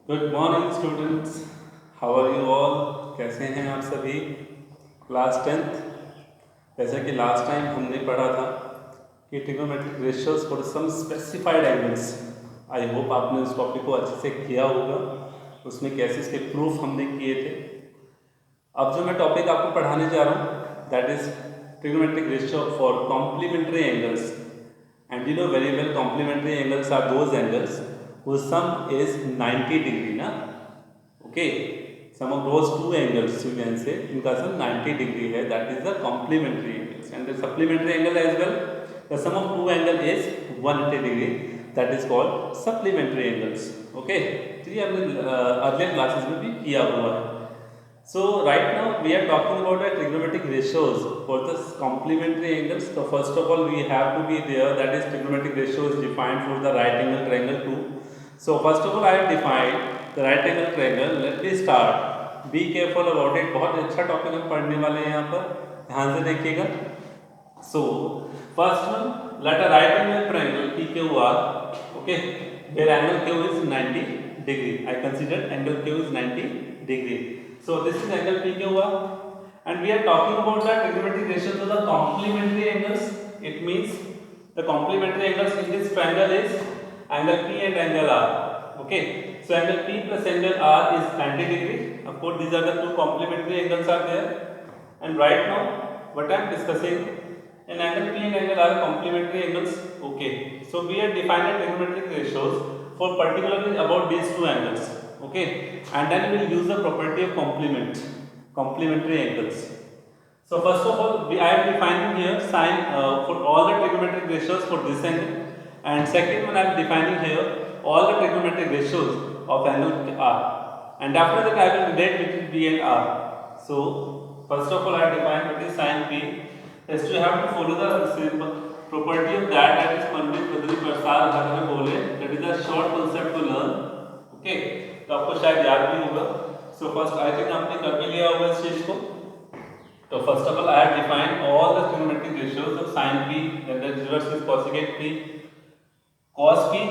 Good morning students, how are you all. कैसे हैं आप सभी। Class 10th। जैसा कि लास्ट टाइम हमने पढ़ा था कि trigonometric ratios for some specified angles. I hope आपने उस टॉपिक को अच्छे से किया होगा, उसमें कैसे इसके प्रूफ हमने किए थे। अब जो मैं टॉपिक आपको पढ़ाने जा रहा हूँ that is trigonometric ratio for complementary angles. And you know very well complementary angles are those angles whose sum is 90 degree ना। Okay, sum of those two angles you can say इनका sum 90 degree है, that is the complementary angles। And the supplementary angle as well, the sum of two angle is 180 degree, that is called supplementary angles। Okay, तो ये हमने earlier classes में भी किया हुआ है। So right now we are talking about the trigonometric ratios for the complementary angles. So first of all we have to be there, that is trigonometric ratio is defined for the right angle triangle too. So first of all I have defined the right angle triangle. Let me start. Be careful about it. बहुत अच्छा topic हम पढ़ने वाले हैं यहाँ पर, ध्यान से देखिएगा। So first one, let a right angle triangle PQR, okay, where angle Q is 90 degree. I consider angle Q is 90 degree. So this is angle PQR, and we are talking about the trigonometric ratios of the complementary angles. It means the complementary angles in this triangle is angle P and angle R. Okay, so angle P plus angle R is 90 degree. Of course, these are the two complementary angles are there. And right now, what I am discussing, an angle P and angle R complementary angles. Okay, so we are defining trigonometric ratios for particularly about these two angles. Okay, and then we will use the property of complementary angles. So first of all I am defining here sine for all the trigonometric ratios for this angle, and second one I am defining here all the trigonometric ratios of angle R, and after that I will relate between P and R. So first of all I define what is sine P, is to have to follow the property of that is Pandit Badri Prasad हर में बोले, that is a short concept to learn. Okay, तो आपको शायद याद भी होगा। So first I think आपने कर भी लिया होगा इस चीज को। तो first of all I have defined all the trigonometric ratios of sin p, then the reverse is cosecant p, cos p,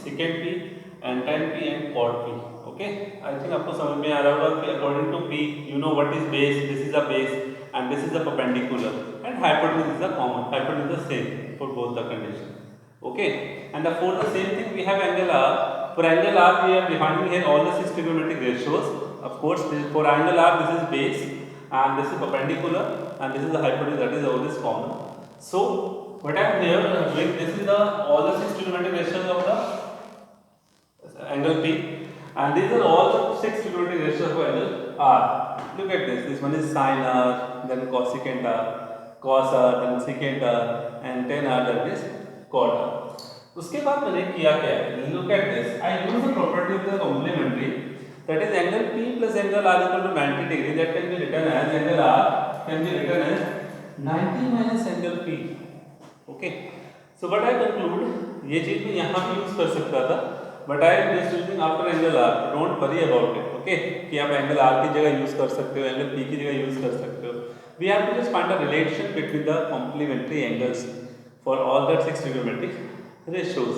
secant p and tan p and cot p। Okay, I think आपको समझ में आ रहा होगा कि according to p you know what is base, this is a base and this is the perpendicular and hypotenuse is the common, hypotenuse is the same for both the condition। Okay, and for the same thing we have angle R. For angle R we are defining here all the six trigonometric ratios। Of course for angle R this is base and this is perpendicular and this is the hypotenuse, that is always common। So what I am here doing, this is the all the six trigonometric ratios of the angle P, and these are all the six trigonometric ratios of angle R। Look at this, this one is sin R, then cosecant R, cos R, then secant R and tan R, that is cot R। उसके बाद मैंने किया क्या है, look at this, I use the property of the complementary, that is angle P plus angle R equal to 90 degree, that can be written as angle R can be written as 90 minus angle P। Okay, so what I conclude, ये चीज मैं यहाँ भी use कर सकता था, but I am just using after angle R, don't worry about it. Okay, कि आप एंगल आर की जगह यूज कर सकते हो, एंगल पी की जगह यूज कर सकते हो। We have to just find a relation between the complementary angles for all the six trigonometric ratios।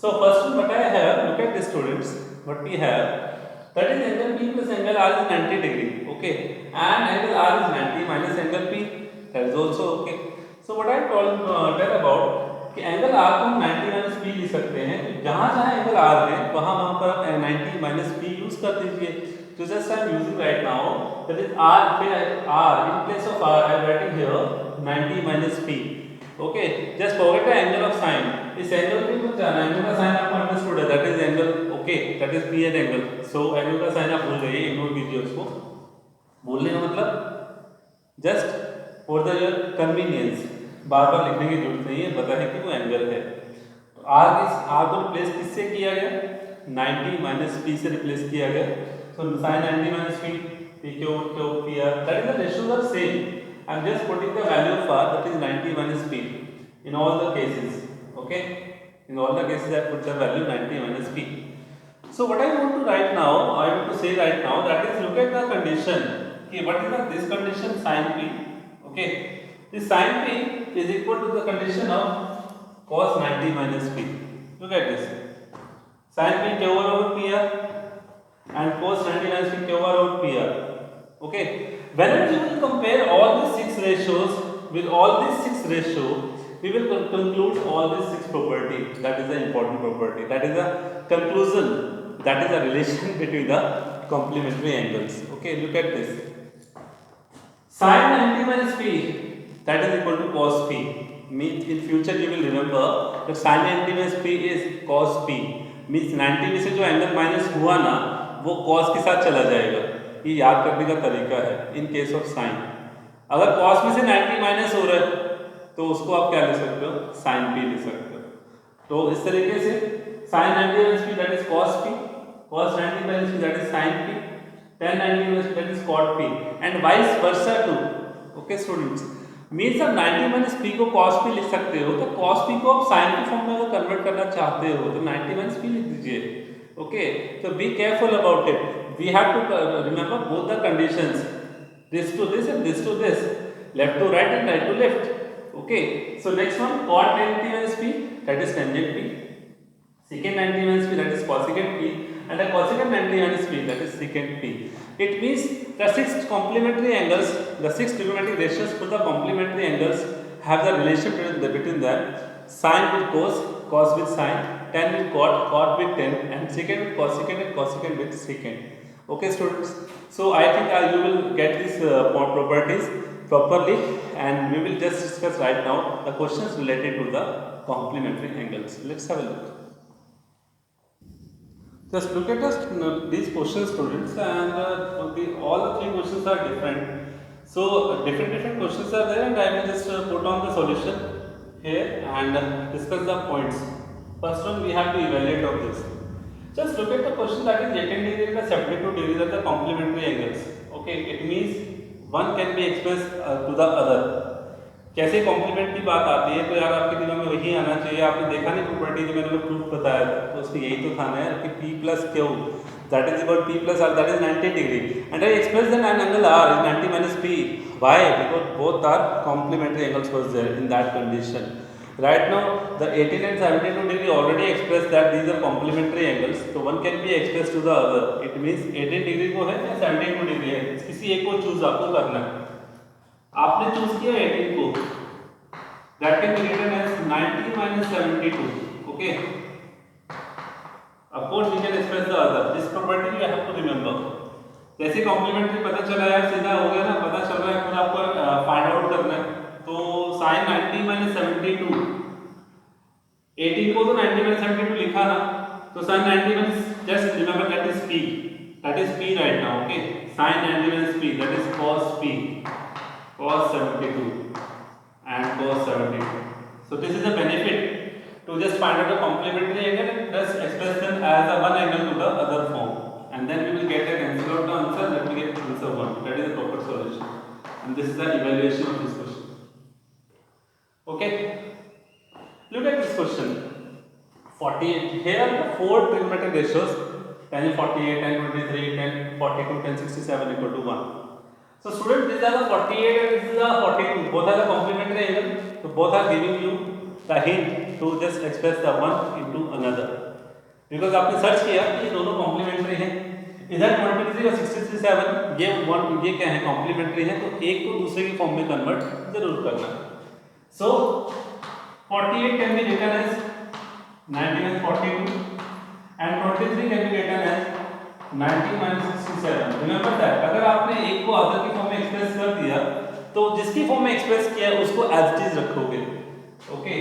So first one what I have, look at this students, what we have, that is angle P plus angle R is 90 degree। Okay, and angle R is 90 minus angle P, that is also okay। So what I told tell about कि angle are को हम 90 minus P लिख सकते हैं, जहां जहां angle are है वहां वहां पर आप 90 माइनस पी यूज कर दीजिए। तो just I am using right now, that is R, फिर R in place of R I am writing here 90 minus P. Okay, just forget the angle of sine, इस एंगल पे मत जाना, angle का sine आपको अंडरस्टूड है, that is angle. Okay, that is P and angle. So angle का sine आप भूल जाइए, इग्नोर कीजिए उसको। भूलने का मतलब just for the your convenience, बार बार लिखने की जरूरत नहीं है, पता है कि वो एंगल है। तो आर को रिप्लेस किससे किया गया, 90 माइनस पी से रिप्लेस किया गया। तो sine 90 minus P, P Q Q P R, that is the ratios are same. I am just putting the value of R, that is 90 minus P in all the cases. Okay, in all the cases I put the value 90 minus P. So what I want to write now, I want to say right now, that is look at the condition, कि what is this condition sin p। Okay, this sin p is equal to the condition of cos 90 minus p। Look at this, sin p क्या over over p r, Whenever you will compare all these 6 ratios, with all these 6 ratios, we will conclude all these 6 properties. That is the important property. That is the conclusion. That is the relation between the complementary angles. Okay, look at this. Sin 90 minus p, that is equal to cos p. Means in future you will remember that sin 90 minus p is cos p. Means 90 में से जो angle minus हुआ ना वो cos के साथ चला जाएगा. ये याद करने का तरीका है इन केस ऑफ साइन. अगर cos में से 90 माइनस हो रहा है तो उसको आप क्या ले सकते हो, sin p ले सकते हो. तो इस तरीके से sin 90 minus p that is cos p, cos 90 minus p that is sin p, tan 90 minus p that is cot p, and vice versa too. Okay students, means आप 90 माइनस पी को cos p लिख सकते हो, तो cos p को आप sin के form में अगर कन्वर्ट करना चाहते हो तो 90 माइनस p लिख दीजिए. ओके, तो be careful about it. We have to remember both the conditions, this to this and this to this, left to right and right to left. Okay, so next one cot 90 minus p that is tangent p, secant 90 minus p that is cosecant p, and a cosecant 90 minus p that is secant p. It means the 6 complementary angles, the 6 trigonometric ratios for the complementary angles have the relation between them. Sin with cos, cos with sin, tan with cot, cot with tan, and secant with cosecant and cosecant with secant. Okay students, so I think you will get these properties properly, and we will just discuss right now the questions related to the complementary angles. Let's have a look. Just look at these questions students, and all the 3 questions are different. So different questions are there, and I will just put on the solution here and discuss the points. First one we have to evaluate of this. Just look at the question that is 18 degree and 72 degree are the complementary angles. Okay, it means one can be expressed to the other. कैसे complement की बात आती है तो यार आपके दिमाग में वही आना चाहिए. आपने देखा नहीं प्रॉपर्टी जो मैंने प्रूफ बताया था, तो उसमें यही तो था ना कि P plus Q that is equal P plus R that is 90 degree, and I express the angle R is 90 minus P. Why? Because both are complementary angles was there in that condition. Right now the 18 and 72 degree already expressed that these are complementary angles, so one can be expressed to the other. It means 18 degree को है या 72 degree है, किसी एक को choose आपको करना है. आपने चूज किया 18 को, that can be written as 90 minus 72. Okay, of course we can express the other. This property you have to remember. जैसे कॉम्प्लीमेंट्री पता चला यार, सीधा हो गया ना, पता चल रहा है, फिर आपको फाइंड आउट करना है. तो sin 90 minus 72, 18 को तो 90 minus 72 लिखा ना, तो sin 90 minus, just remember that is p, that is p right now. Okay, sin 90 minus p that is cos p, cos 72 and cos 72. So this is a benefit to just find out the complementary angle and just express them as a one angle to the other form, and then we will get a cancel out the answer, that we get answer 1. That is the proper solution, and this is the evaluation of this question. Okay, look at this question 48. Here are the 4 trigonometric ratios, tan 48, tan 23, tan 42, tan 67 equal to 1. So students, these are the 48 and this is the 42, both are the complementary angle, so both are giving you the hint to just express the one into another, because आपने search किया कि ये दोनों complementary हैं. इधर 23 और 67 ये क्या है, कॉम्प्लीमेंट्री है, तो एक को दूसरे के फॉर्म में कन्वर्ट जरूर करना. So 48 can be written as 90 minus 42 and 23 can be written as 90 minus 67. Remember that अगर आपने एक को अदर की फॉर्म में एक्सप्रेस कर दिया तो जिसकी फॉर्म में एक्सप्रेस किया है उसको एज इट इज रखोगे. Okay,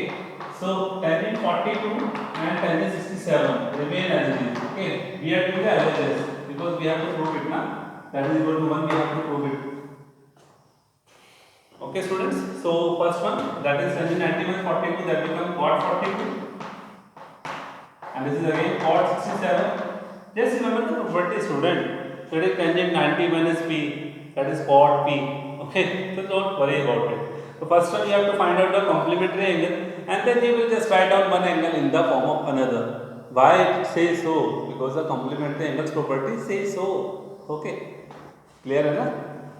so tan 42 and tan 67 remain as it is. Okay, we are doing the averages because we have to prove it now. That is equal to 1, we have to prove it. Okay students, so first one that is tan 90 minus 42, that becomes cot 42, and this is again cot 67. Just remember the property student, so it is tangent 90 minus p, that is cot p. Okay, so don't worry about it. So first one you have to find out the complementary angle, and then you will just write down one angle in the form of another. Why it says so? Because the complementary angles property says so. Okay, clear enough?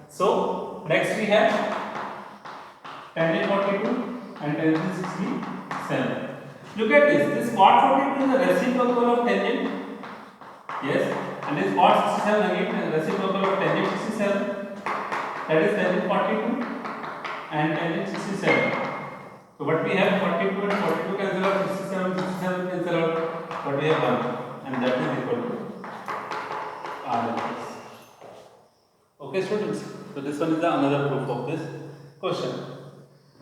So next we have tan 42 and tan 67. Look at this. This cot 42 is a reciprocal of tangent. Yes, and this cot 67 again is a reciprocal of tangent 67. that is tangent 42 and tangent 67. So what we have 42 and 42 cancel out, 67 cancel out, but we have 1 and that is equal to R. Okay students, so this one is the another proof of this question.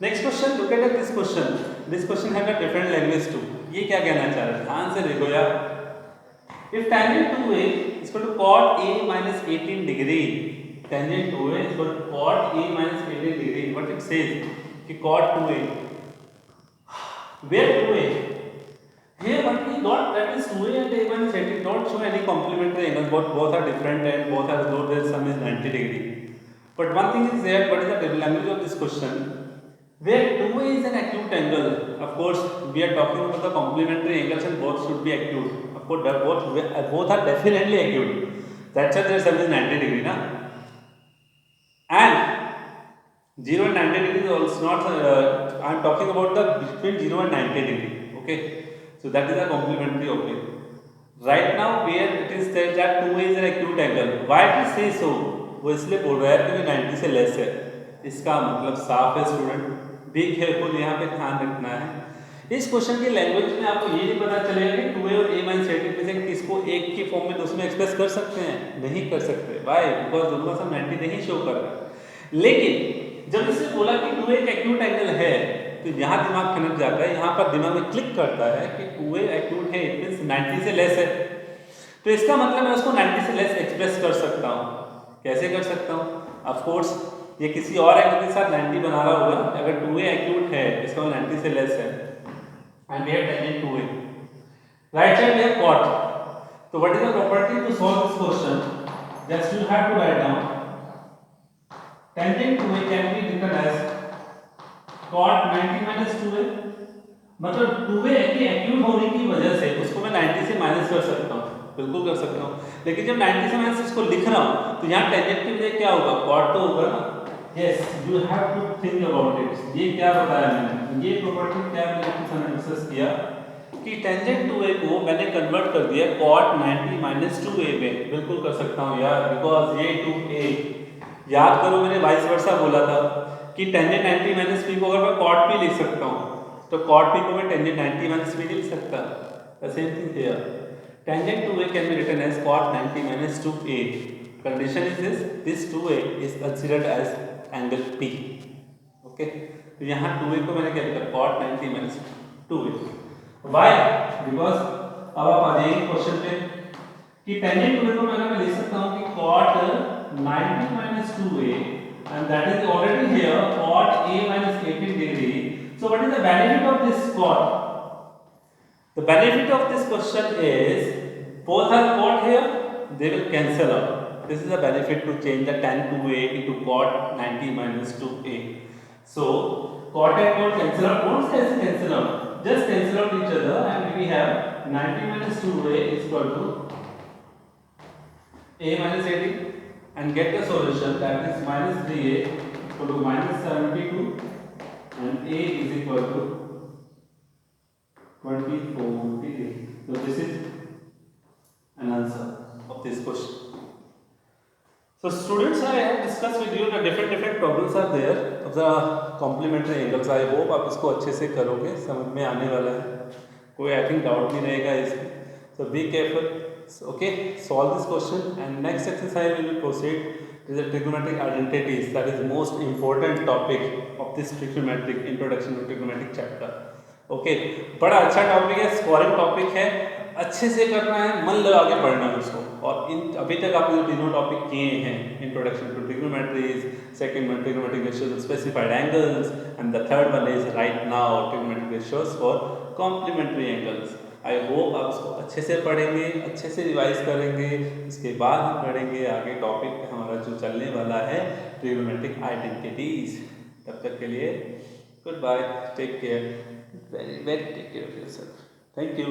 Next question, look at this question. This question has a different language too. ये क्या कहना चाह रहा है, ध्यान से देखो यार. If tangent 2a is equal to cot a minus 18 degree, tangent 2a is equal to cot a minus 18 degree. What it says कि cot 2a, where 2a? Here what we got, that is 2a and a minus 18 don't show any complementary angles. Both are different and both are low. There sum is 90 degree. But one thing is there. What is the language of this question? Where 2a is an acute angle. Of course, we are talking about the complementary angles and both should be acute. Of course, both are definitely acute. That's why their sum is 90 degree, na? And 0 and 90 degree is also not. I am talking about the between 0 and 90 degree. Okay. So that is a complementary object. Right now where it is said that 2a is an acute angle. Why it is say so? वो इसलिए बोल रहा है क्योंकि 90 से less है. इसका मतलब साफ है स्टूडेंट. बी केयरफुल, यहाँ पे ध्यान रखना है. इस क्वेश्चन की लैंग्वेज में आपको ये नहीं पता चलेगा कि 2a और a माइनस 18 में से किसको एक की फॉर्म में दूसरे में एक्सप्रेस कर सकते हैं. नहीं कर सकते. वाई? बिकॉज दोनों का सम 90 नहीं शो कर रहा है. लेकिन जब इससे बोला कि 2a एक एक्यूट एंगल है तो यहाँ दिमाग खनक जाता है. यहाँ पर दिमाग में क्लिक करता है कि 2a एक्यूट है, इट मींस 90 से लेस है. तो इसका मतलब मैं उसको 90 से लेस एक्सप्रेस कर सकता हूँ. कैसे कर सकता हूँ? ऑफ कोर्स ये किसी और एंगल के साथ 90 बना रहा होगा. अगर 2a एक्यूट है इसका 90 से लेस है and we have tangent 2a, right side we have cot. तो what is the property to solve this question? Just you have to write down tangent 2a can be written as cot 90 minus 2a. मतलब 2a के acute होने की वजह से उसको मैं 90 से माइनस कर सकता हूँ. बिल्कुल कर सकता हूँ. लेकिन जब 90 से माइनस इसको लिख रहा हूँ तो यहाँ टेंजेंट की वजह क्या होगा? cot तो होगा ना. Yes, you have to think about it. ये क्या बताया मैंने? ये प्रॉपर्टी क्या मैंने डिस्कस किया कि टेंजेंट 2a को मैंने कन्वर्ट कर दिया cot 90 minus 2a में. बिल्कुल कर सकता हूँ यार, बिकॉज ये 2a. याद करो मैंने वाइस वर्सा बोला था कि टेंजेंट 90 माइनस p को अगर मैं cot p लिख सकता हूँ तो cot p को मैं टेंजेंट 90 माइनस p लिख सकता. The same thing here. Tangent 2a can be written as cot 90 minus 2a. Condition is this 2a is considered as angle p. Okay. तो यहाँ 2a को मैंने क्या लिखा? cot 90 minus 2a. Why? Because अब आप आ जाइए क्वेश्चन पे कि टेंजेंट 2a को मैं लिख सकता हूँ कि cot 90 minus 2a. And that is already here cot a minus 18 degree. So what is the benefit of this cot? The benefit of this question is both are cot here, they will cancel out. This is the benefit to change the tan 2a into cot 90 minus 2a. So cot and cot cancel out. Don't say cancel out. Just cancel out each other and we have 90 minus 2a is equal to a minus 18. And get the solution, that is minus 3a equal to minus 72 and a is equal to 24 degree. So this is an answer of this question. So students, I have discussed with you the different problems are there of the complementary angles. I hope आप इसको अच्छे से करोगे, समझ में आने वाला है. कोई I think doubt नहीं रहेगा इसमें. So be careful. Okay, solve this question and next exercise we will proceed to the trigonometric identities. That is the most important topic of this trigonometric introduction to trigonometric chapter. Okay, बड़ा अच्छा topic है, scoring topic है, अच्छे से करना है, मन लगा के पढ़ना है उसको. और इन अभी तक आपने जो तीनों टॉपिक किए हैं, introduction to trigonometries, second one trigonometric ratios specified angles and the third one is right now trigonometric ratios for complementary angles. I hope आप इसको अच्छे से पढ़ेंगे, अच्छे से रिवाइज करेंगे. इसके बाद हम पढ़ेंगे आगे टॉपिक हमारा जो चलने वाला है ट्रिग्नोमेट्रिक आइडेंटिटीज. तब तक के लिए goodbye, take care, very take care of yourself. Thank you.